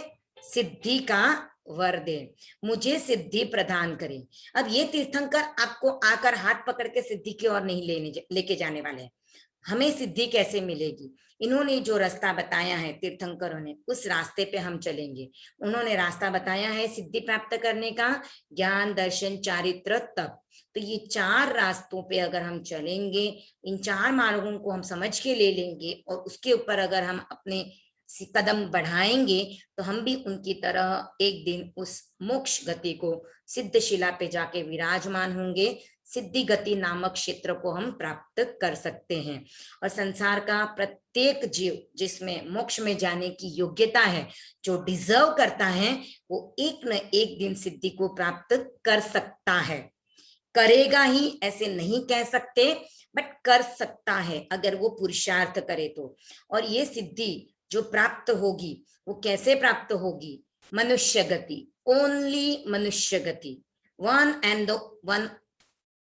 सिद्धि का वर दे, मुझे सिद्धि प्रदान करें। अब ये तीर्थंकर आपको आकर हाथ पकड़ के सिद्धि की ओर नहीं लेके जाने वाले हैं। हमें सिद्धि कैसे मिलेगी? इन्होंने जो रास्ता बताया है तीर्थंकरों ने, उस रास्ते पे हम चलेंगे। उन्होंने रास्ता बताया है सिद्धि प्राप्त करने का, ज्ञान दर्शन चारित्र तप। तो ये चार रास्तों पे अगर हम चलेंगे, इन चार मार्गों को हम समझ के ले लेंगे और उसके ऊपर अगर हम अपने कदम बढ़ाएंगे तो हम भी उनकी तरह एक दिन उस मोक्ष गति को, सिद्धशिला पे जाके विराजमान होंगे, सिद्धि गति नामक क्षेत्र को हम प्राप्त कर सकते हैं। और संसार का प्रत्येक जीव जिसमें मोक्ष में जाने की योग्यता है, जो डिजर्व करता है, वो एक न एक दिन सिद्धि को प्राप्त कर सकता है। करेगा ही ऐसे नहीं कह सकते, बट कर सकता है अगर वो पुरुषार्थ करे तो। और ये सिद्धि जो प्राप्त होगी वो कैसे प्राप्त होगी? मनुष्य गति, ओनली मनुष्य गति, one and the one,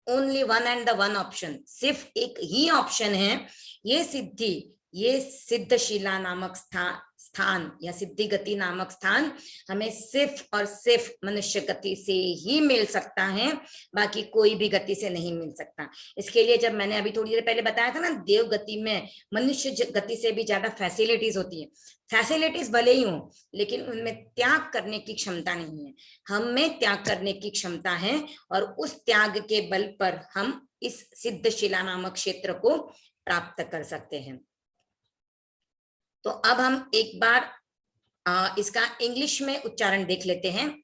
only one and the one option, सिर्फ एक ही ऑप्शन है। ये सिद्धि, ये सिद्धशिला नामक स्थान या सिद्धि गति नामक स्थान हमें सिर्फ और सिर्फ मनुष्य गति से ही मिल सकता है, बाकी कोई भी गति से नहीं मिल सकता। इसके लिए जब मैंने अभी थोड़ी देर पहले बताया था ना, देव गति में मनुष्य गति से भी ज्यादा फैसिलिटीज होती है। फैसिलिटीज भले ही हो, लेकिन उनमें त्याग करने की क्षमता नहीं है। हम में त्याग करने की क्षमता है, और उस त्याग के बल पर हम इस सिद्धशिला नामक क्षेत्र को प्राप्त कर सकते हैं। तो अब हम एक बार इसका इंग्लिश में उच्चारण देख लेते हैं।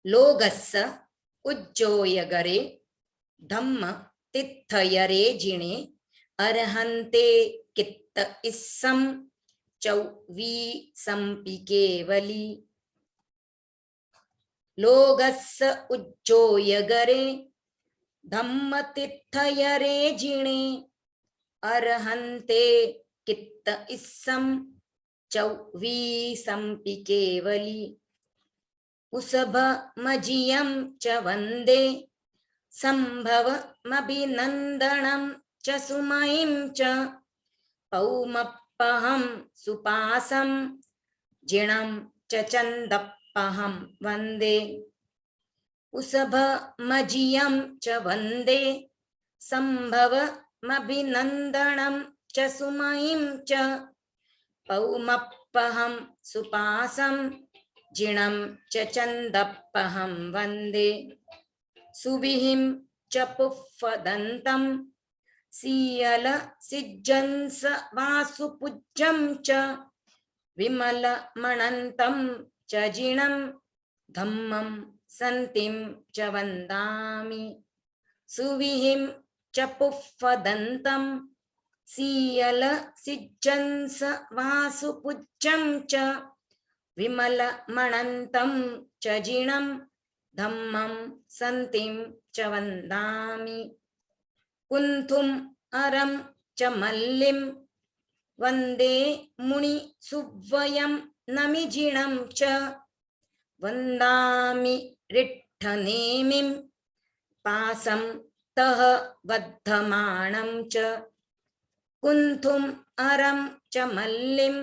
लोगस्य उज्जोयगरे धम्म तिथयरे जिणे अर्हन्ते कित्त इस्सम चौवी संपि केवली। लोगस्य उज्जोयगरे धम्म तिथयरे जिणे अर्हन्ते कित्त इस्सम चौवी संपि केवली। उसभ मजियम च वंदे संभवमभिनंदनं च सुमहिं च पौमप्पहं सुपासं जिणं च चन्दप्पहं वंदे। उसभ मजियम च वंदे संभवमभिनंदनं च सुमहिं च पौमप्पहं सुपासं जिणं च चन्दप्पहं वंदे। सुविहिं च पुफ्फदन्तं सीयल सिज्जंस वासुपुज्जं च विमलमणन्तं च जिणं धम्मं सन्तिं च वन्दामि। सुविहिं च पुफ्फदन्तं सीयल सिज्जंस वासुपुज्जं च विमलमणन्तं च जिणं धम्मं सन्तिं च वन्दामि। कुन्थुम् अरं च मल्लिं वन्दे मुनि सुव्वयं नमिजिणं च वन्दामि रिट्ठनेमिं पासं तः बद्धमाणं च। कुन्थुम् अरं च मल्लिं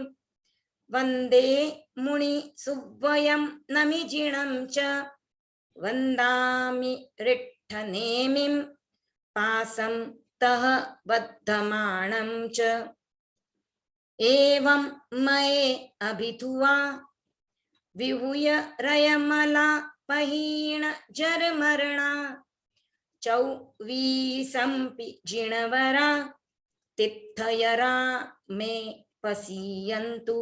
वन्दे मुनि सुव्वयं नमिजिणं च वन्दामि रिट्ठनेमिं पासं तः बद्धमाणं च। एवं मये अभिधुवा विहूय रयमला पहीण जरमरणा चौवीसंपि जिणवरा तिथयरा मे पसीयन्तु।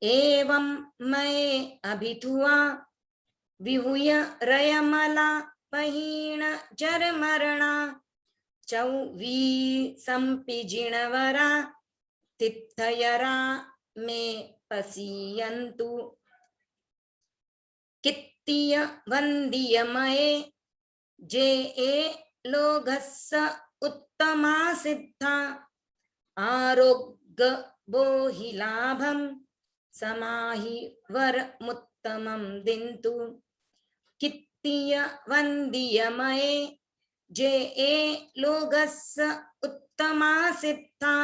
एवं मये अभिधुवा विहूय रयमला पहीण जरमरणा चौवीसंपि जिणवरा तिथयरा मे पसीयन्तु। कित्तीय वन्दीय मये जे ए लोगस्य उत्तमा सिद्धा आरोग्य बोहि लाभं समाहि वरमुत्तमं दिन्तु। कित्तीय वन्दीय मये जे ए लोगस्य उत्तमा सिद्धा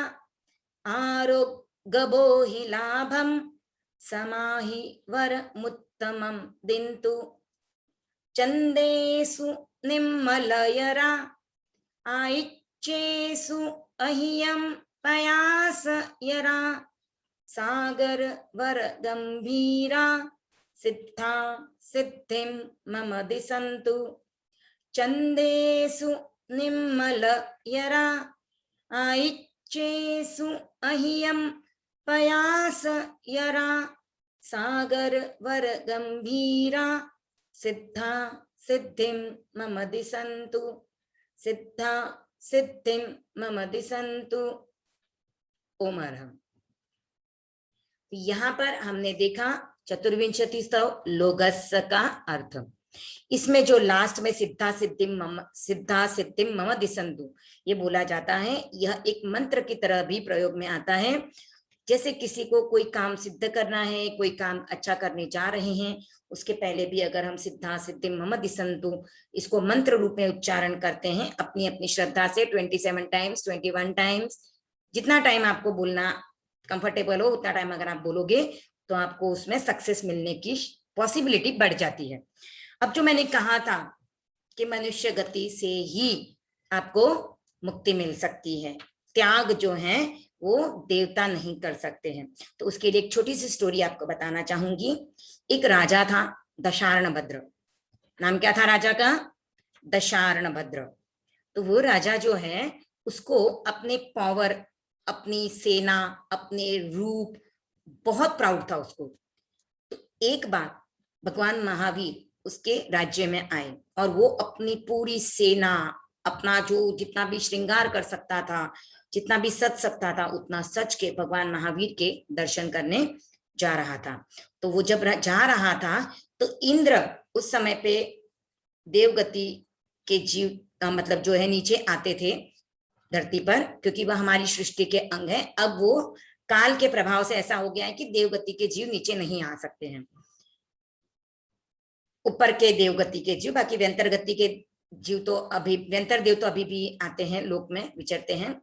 आरोग्य बोहि लाभं समाहि वरमुत्तमं दिन्तु। चन्देषु निम्मलयरा आइच्येषु अह्यं पयासयरा सागर वर गंभीरा सिद्धा सिद्धिं मम दिशन्तु। चन्देषु निम्मलयरा आइच्येषु अह्यं पयासयरा सागर वर गंभीरा सिद्धा सिद्धिं मम दिशन्तु। सिद्धा सिद्धिं मम दिशन्तु। ओम अर्हम्। यहाँ पर हमने देखा चतुर्विंशति स्तव लोगस्य का अर्थ। इसमें जो लास्ट में सिद्धा सिद्धिम मम दिसंतु ये बोला जाता है, यह एक मंत्र की तरह भी प्रयोग में आता है। जैसे किसी को कोई काम सिद्ध करना है, कोई काम अच्छा करने जा रहे हैं, उसके पहले भी अगर हम सिद्धा सिद्धि मम दिसंतु इसको मंत्र रूप में उच्चारण करते हैं अपनी अपनी श्रद्धा से 27 टाइम्स 21 टाइम्स, जितना टाइम आपको बोलना कंफर्टेबल हो उतना टाइम अगर आप बोलोगे तो आपको उसमें सक्सेस मिलने की पॉसिबिलिटी बढ़ जाती है। अब जो मैंने कहा था कि मनुष्य गति से ही आपको मुक्ति मिल सकती है, त्याग जो है वो देवता नहीं कर सकते हैं। तो उसके लिए एक छोटी सी स्टोरी आपको बताना चाहूंगी। एक राजा था दशार्णभद्र, नाम क्या था राजा का? दशार्णभद्र। तो वो राजा जो है उसको अपने पावर, अपनी सेना, अपने रूप बहुत प्राउड था उसको। तो एक बार भगवान महावीर उसके राज्य में आए और वो अपनी पूरी सेना, अपना जो जितना भी श्रृंगार कर सकता था, जितना भी सज सकता था उतना सच के भगवान महावीर के दर्शन करने जा रहा था। तो वो जब जा रहा था तो इंद्र उस समय पे देवगति के जीव का मतलब जो है नीचे आते थे धरती पर, क्योंकि वह हमारी सृष्टि के अंग है। अब वो काल के प्रभाव से ऐसा हो गया है कि देवगति के जीव नीचे नहीं आ सकते हैं, ऊपर के देवगति के जीव, बाकी व्यंतर गति के जीव तो अभी, व्यंतर देव तो अभी भी आते हैं, लोक में विचरते हैं।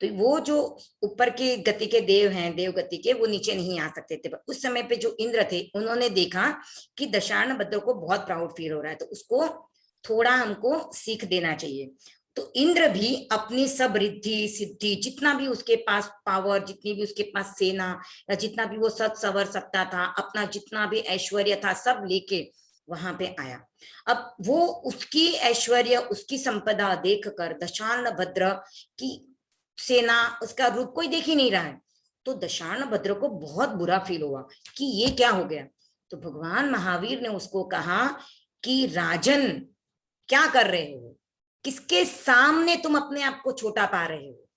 तो वो जो ऊपर की गति के देव हैं, देवगति के, वो नीचे नहीं आ सकते थे। उस समय पे जो इंद्र थे उन्होंने देखा कि दशार्णभद्र को बहुत प्राउड फील हो रहा है, तो उसको थोड़ा हमको सीख देना चाहिए। तो इंद्र भी अपनी सब रिद्धि सिद्धि, जितना भी उसके पास पावर, जितनी भी उसके पास सेना, या जितना भी वो सत सवर सकता था, अपना जितना भी ऐश्वर्य था सब लेके वहां पे आया। अब वो उसकी ऐश्वर्य, उसकी संपदा देखकर दशार्णभद्र की सेना, उसका रूप कोई देख ही नहीं रहा है। तो दशार्णभद्र को बहुत बुरा फील हुआ कि ये क्या हो गया। तो भगवान महावीर ने उसको कहा कि राजन क्या कर रहे हो, किसके सामने तुम अपने आप को छोटा पा रहे हो।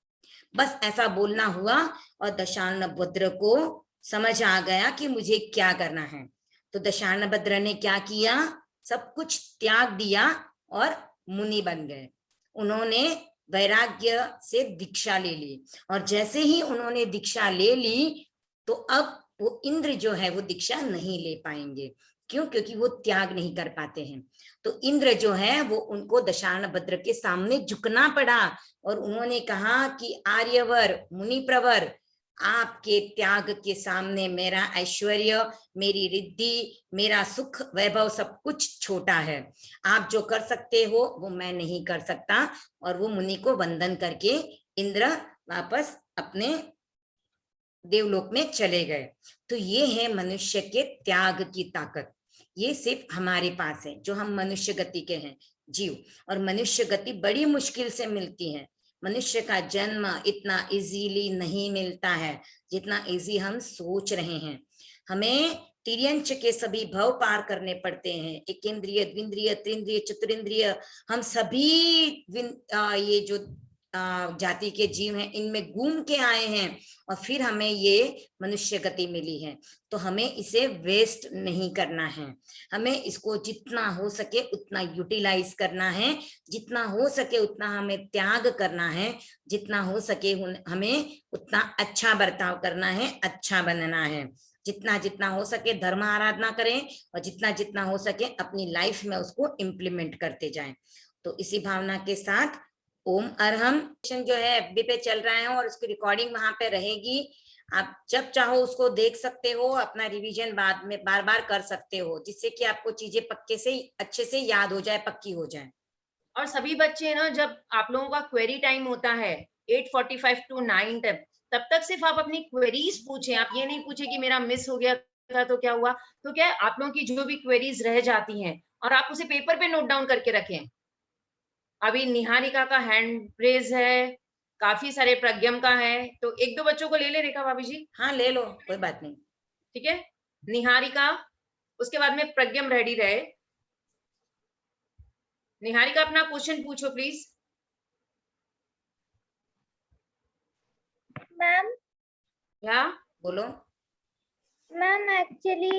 बस ऐसा बोलना हुआ और दशार्णभद्र को समझ आ गया कि मुझे क्या करना है। तो दशार्णभद्र ने क्या किया, सब कुछ त्याग दिया और मुनि बन गए। उन्होंने वैराग्य से दीक्षा ले ली, और जैसे ही उन्होंने दीक्षा ले ली तो अब वो इंद्र जो है वो दीक्षा नहीं ले पाएंगे। क्यों? क्योंकि वो त्याग नहीं कर पाते हैं। तो इंद्र जो है वो उनको दशार्णभद्र के सामने झुकना पड़ा, और उन्होंने कहा कि आर्यवर, मुनि प्रवर, आपके त्याग के सामने मेरा ऐश्वर्य, मेरी रिद्धि, मेरा सुख वैभव सब कुछ छोटा है। आप जो कर सकते हो वो मैं नहीं कर सकता। और वो मुनि को वंदन करके इंद्र वापस अपने देवलोक में चले गए। तो ये है मनुष्य के त्याग की ताकत। ये सिर्फ हमारे पास है जो हम मनुष्य गति के हैं जीव, और मनुष्य गति बड़ी मुश्किल से मिलती है। मनुष्य का जन्म इतना इजीली नहीं मिलता है जितना इजी हम सोच रहे हैं। हमें तिर्यंच के सभी भव पार करने पड़ते हैं, एक इंद्रिय, द्विंद्रिय, त्रिंद्रिय, चतुरिंद्रिय, हम सभी ये जो जाति के जीव हैं इनमें घूम के आए हैं, और फिर हमें ये मनुष्य गति मिली है। तो हमें इसे वेस्ट नहीं करना है, हमें इसको जितना हो सके उतना यूटिलाइज करना है, जितना हो सके उतना हमें त्याग करना है, जितना हो सके हमें उतना अच्छा बर्ताव करना है, अच्छा बनना है। जितना जितना हो सके धर्म आराधना करें, और जितना जितना हो सके अपनी लाइफ में उसको इम्प्लीमेंट करते जाएं। तो इसी भावना के साथ ओम अरहम जो है एफबी पे चल रहा है और उसकी रिकॉर्डिंग वहां पे रहेगी, आप जब चाहो उसको देख सकते हो, अपना रिवीजन बाद में बार बार कर सकते हो, जिससे कि आपको चीजें पक्के से अच्छे से याद हो जाए, पक्की हो जाए। और सभी बच्चे ना, जब आप लोगों का क्वेरी टाइम होता है 8:45 to 9 तब तक सिर्फ आप अपनी क्वेरीज पूछें। आप ये नहीं पूछे कि मेरा मिस हो गया था तो क्या हुआ। तो क्या है, आप लोगों की जो भी क्वेरीज रह जाती हैं और आप उसे पेपर पे नोट डाउन करके रखें। अभी निहारिका का हैंड रेज है, काफी सारे प्रज्ञम का है, तो एक दो बच्चों को ले ले रेखा भाभी जी। हाँ ले लो, कोई बात नहीं। ठीक है, निहारिका, उसके बाद में प्रज्ञम रेडी रहे। निहारिका अपना क्वेश्चन पूछो प्लीज। मैम या बोलो। मैम एक्चुअली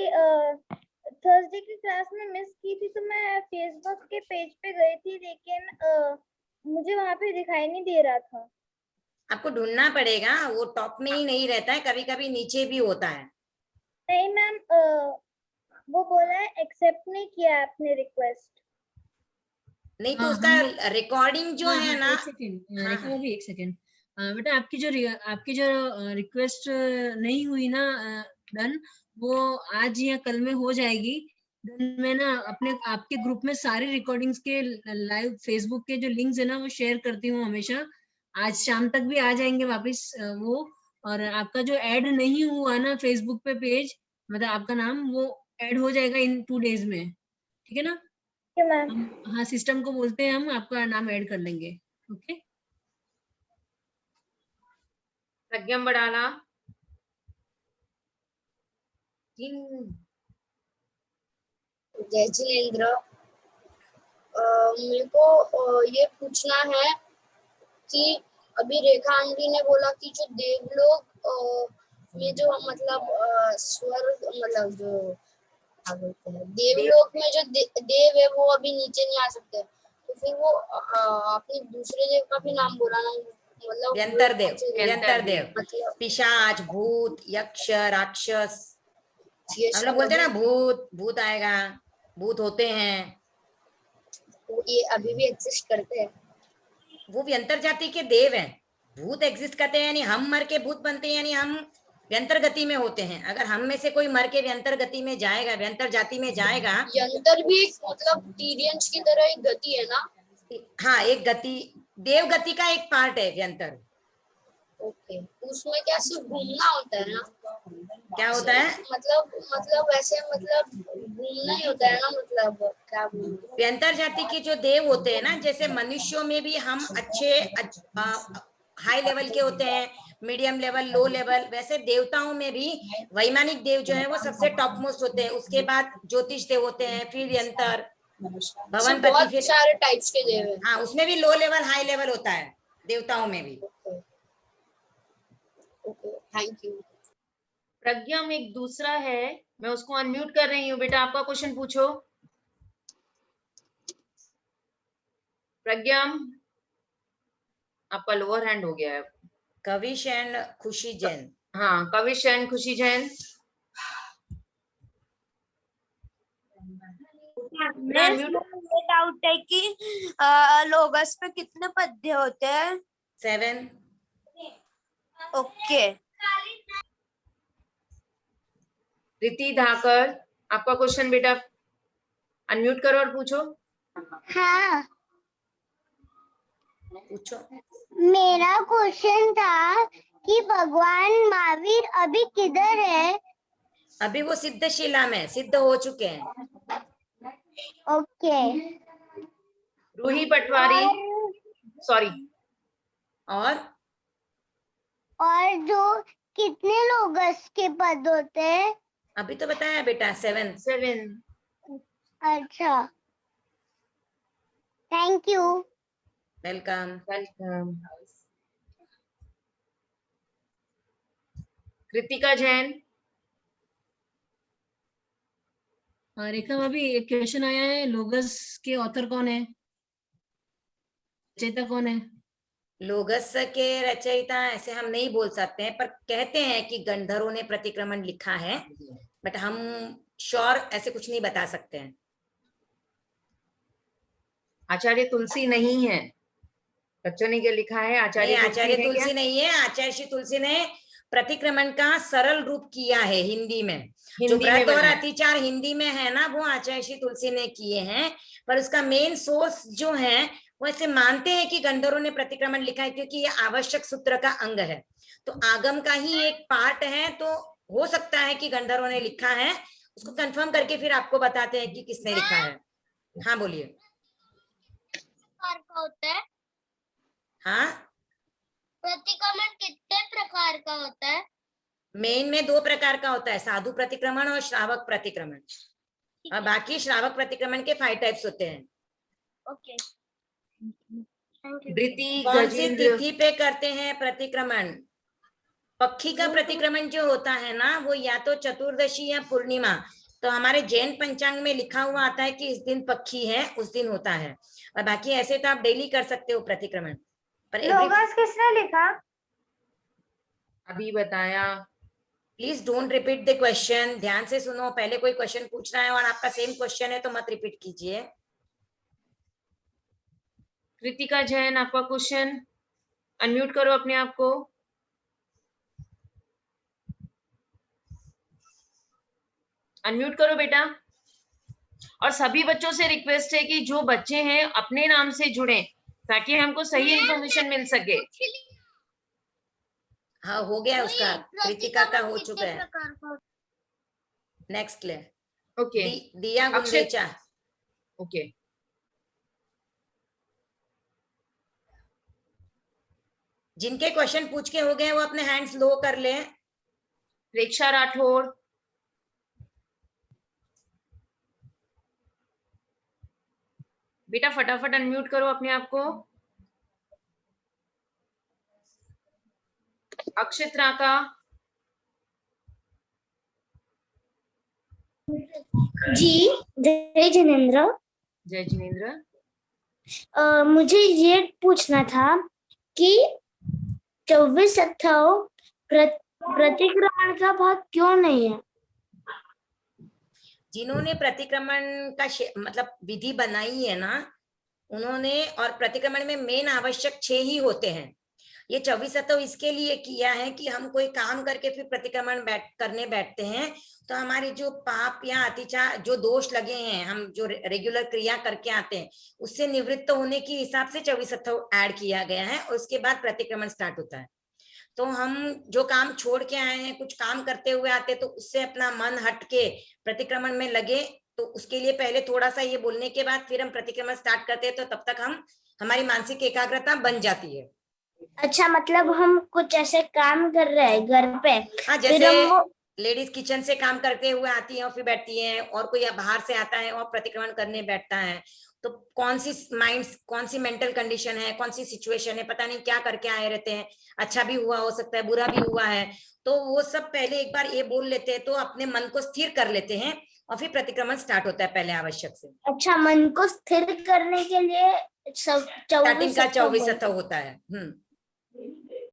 थर्सडे की क्लास में मिस की थी, तो मैं फेसबुक के पेज पे गई थी, लेकिन मुझे वहां पे दिखाई नहीं दे रहा था। आपको ढूंढना पड़ेगा, वो टॉप में ही नहीं रहता है, कभी कभी नीचे भी होता है। नहीं मैम, वो बोला है एक्सेप्ट नहीं किया आपने रिक्वेस्ट। नहीं तो हाँ, उसका रिकॉर्डिंग जो है ना, एक सेकेंड हाँ, रेखा हाँ। भाभी, एक सेकेंड बेटा, आपकी जो रिक्वेस्ट नहीं हुई ना डन, वो आज या कल में हो जाएगी। देन मैं ना अपने आपके ग्रुप में सारी रिकॉर्डिंग्स के लाइव फेसबुक के जो लिंक्स है ना वो शेयर करती हूँ हमेशा। आज शाम तक भी आ जाएंगे वापस वो। और आपका जो ऐड नहीं हुआ ना फेसबुक पे पेज, मतलब आपका नाम, वो ऐड हो जाएगा इन 2 days में, ठीक है ना? मैम हाँ, सिस्टम को बोलते हैं, हम आपका नाम ऐड कर लेंगे। ओके, प्रज्ञम बड़ाला। जय जिनेन्द्र, मेरे को ये पूछना है कि अभी रेखा आंटी ने बोला कि जो देवलोक में जो मतलब स्वर्ग मतलब जो क्या बोलते हैं देवलोक में जो देव है वो अभी नीचे नहीं आ सकते, तो फिर वो आपने दूसरे देव का भी नाम बोला ना, मतलब व्यंतर देव, व्यंतर व्यंतर देव, मतलब पिशाच, भूत, यक्ष, राक्षस। ये हम लोग बोलते हैं ना भूत, भूत आएगा, भूत होते हैं, ये अभी भी एग्जिस्ट करते हैं। वो व्यंतर जाति के देव हैं। भूत एग्जिस्ट करते हैं यानी हम मर के भूत बनते हैं, यानी हम व्यंतर गति में होते हैं। अगर हम में से कोई मर के व्यंतर गति में जाएगा, व्यंतर जाति में जाएगा, यंत्र भी एक मतलब टीरियंस की तरह एक गति है ना? हाँ, एक गति, देव गति का एक पार्ट है व्यंतर। ओके, उसमें क्या सिर्फ घूमना होता है ना? क्या होता है? मतलब वैसे मतलब घूमना ही होता है ना, मतलब क्या बोलूं? व्यंतर जाति के जो देव होते हैं ना, जैसे मनुष्यों में भी हम अच्छे हाई लेवल के होते हैं, मीडियम लेवल, लो लेवल, वैसे देवताओं में भी वैमानिक देव जो है वो सबसे टॉप मोस्ट होते हैं। उसके बाद ज्योतिष देव होते हैं, फिर यंत्र, भवनपति, बहुत फिर सारे टाइप्स के देव हैं। हाँ, उसमें भी लो लेवल हाई लेवल होता है देवताओं में भी। Okay, thank you. प्रज्ञम एक दूसरा है, मैं उसको अनम्यूट कर रही हूँ। बेटा आपका क्वेश्चन पूछो। प्रज्ञम, आपका लोअर हैंड हो गया है। कविश एंड खुशी जैन। हाँ, कविश एंड खुशी जैन। ये डाउट है कि लोगस पे कितने पद्य होते हैं? 7। ओके। रिति धाकर, आपका क्वेश्चन बेटा अनम्यूट करो और पूछो। हाँ, पूछो। मेरा क्वेश्चन था कि भगवान महावीर अभी किधर है? अभी वो सिद्धशिला में सिद्ध हो चुके हैं। ओके। रूही पटवारी, सॉरी। और जो कितने लोगस के पद होते हैं? अभी तो बताया बेटा 7। 7। अच्छा, thank you. Welcome. Welcome. Kritika Jain. Rekha भाभी, एक क्वेश्चन आया है, लोगस के ऑथर कौन है, रचयिता कौन है? लोगस के रचयिता ऐसे हम नहीं बोल सकते हैं, पर कहते हैं कि गंधर्वों ने प्रतिक्रमण लिखा है, बट हम श्योर ऐसे कुछ नहीं बता सकते हैं। आचार्य तुलसी नहीं है, बच्चों ने क्या लिखा है? नहीं, आचार्य है तुलसी क्या? नहीं है। आचार्य श्री तुलसी ने प्रतिक्रमण का सरल रूप किया है हिंदी में। जो हिंदी में व्रत और बनाया। अतिचार हिंदी में है ना, वो आचार्य श्री तुलसी ने किए हैं, पर उसका मेन सोर्स जो है वो ऐसे मानते हैं कि गंधर्वों ने प्रतिक्रमण लिखा है, क्योंकि ये आवश्यक सूत्र का अंग है, तो आगम का ही एक पार्ट है, तो हो सकता है कि गंधर्वों ने लिखा है। उसको कंफर्म करके फिर आपको बताते हैं कि किसने लिखा है। हाँ बोलिए। होता है हाँ, प्रतिक्रमण कितने प्रकार का होता है? मेन में 2 प्रकार का होता है, साधु प्रतिक्रमण और श्रावक प्रतिक्रमण, और बाकी श्रावक प्रतिक्रमण के 5 टाइप्स होते हैं। ओके, धृति कौन सी गजेंद्र। तिथि पे करते हैं प्रतिक्रमण? पक्षी का प्रतिक्रमण जो होता है ना, वो या तो चतुर्दशी या पूर्णिमा, तो हमारे जैन पंचांग में लिखा हुआ आता है कि इस दिन पक्षी है, उस दिन होता है, और बाकी ऐसे तो आप डेली कर सकते हो प्रतिक्रमण, पर लोगस किसने लिखा? अभी बताया। Please don't repeat the question, ध्यान से सुनो, पहले कोई क्वेश्चन पूछ रहा है और आपका सेम क्वेश्चन है तो मत रिपीट कीजिए। कृतिका जैन, आपका क्वेश्चन, अनम्यूट करो अपने आप को। अनम्यूट करो बेटा। और सभी बच्चों से रिक्वेस्ट है कि जो बच्चे हैं अपने नाम से जुड़ें ताकि हमको सही इंफॉर्मेशन मिल सके। हाँ हो गया उसका, कृतिका का हो चुका है। नेक्स्ट ले ओके दिया गुंदेचा। ओके जिनके क्वेश्चन पूछ के हो गए वो अपने हैंड्स लो कर ले। प्रेक्षा राठौर, बेटा फटाफट अनम्यूट करो अपने आप को। अक्षित राका, जी जय जिनेन्द्र। जय जिनेन्द्र। मुझे ये पूछना था कि 24 प्रतिक्रमण का भाग क्यों नहीं है? जिन्होंने प्रतिक्रमण का मतलब विधि बनाई है ना, उन्होंने, और प्रतिक्रमण में मेन आवश्यक 6 ही होते हैं। ये 24 इसके लिए किया है कि हम कोई काम करके फिर प्रतिक्रमण करने बैठते हैं तो हमारी जो पाप या अतिचार जो दोष लगे हैं, हम जो रेगुलर क्रिया करके आते हैं उससे निवृत्त होने के हिसाब से 24 ऐड किया गया है, और उसके बाद प्रतिक्रमण स्टार्ट होता है। तो हम जो काम छोड़ के आए हैं, कुछ काम करते हुए आते, तो उससे अपना मन हट के प्रतिक्रमण में लगे, तो उसके लिए पहले थोड़ा सा ये बोलने के बाद फिर हम प्रतिक्रमण स्टार्ट करते हैं, तो तब तक हम हमारी मानसिक एकाग्रता बन जाती है। अच्छा, मतलब हम कुछ ऐसे काम कर रहे हैं घर पे, हाँ, जैसे लेडीज किचन से काम करते हुए आती है और फिर बैठती है, और कोई बाहर से आता है और प्रतिक्रमण करने बैठता है, तो कौन सी मेंटल कंडीशन है, कौन सी सिचुएशन है, पता नहीं क्या करके आए रहते हैं, अच्छा भी हुआ हो सकता है, बुरा भी हुआ है, तो वो सब पहले एक बार ये बोल लेते हैं, तो अपने मन को स्थिर कर लेते हैं और फिर प्रतिक्रमण स्टार्ट होता है पहले आवश्यक से। अच्छा, मन को स्थिर करने के लिए सब स्टार्टिंग का 24 होता है।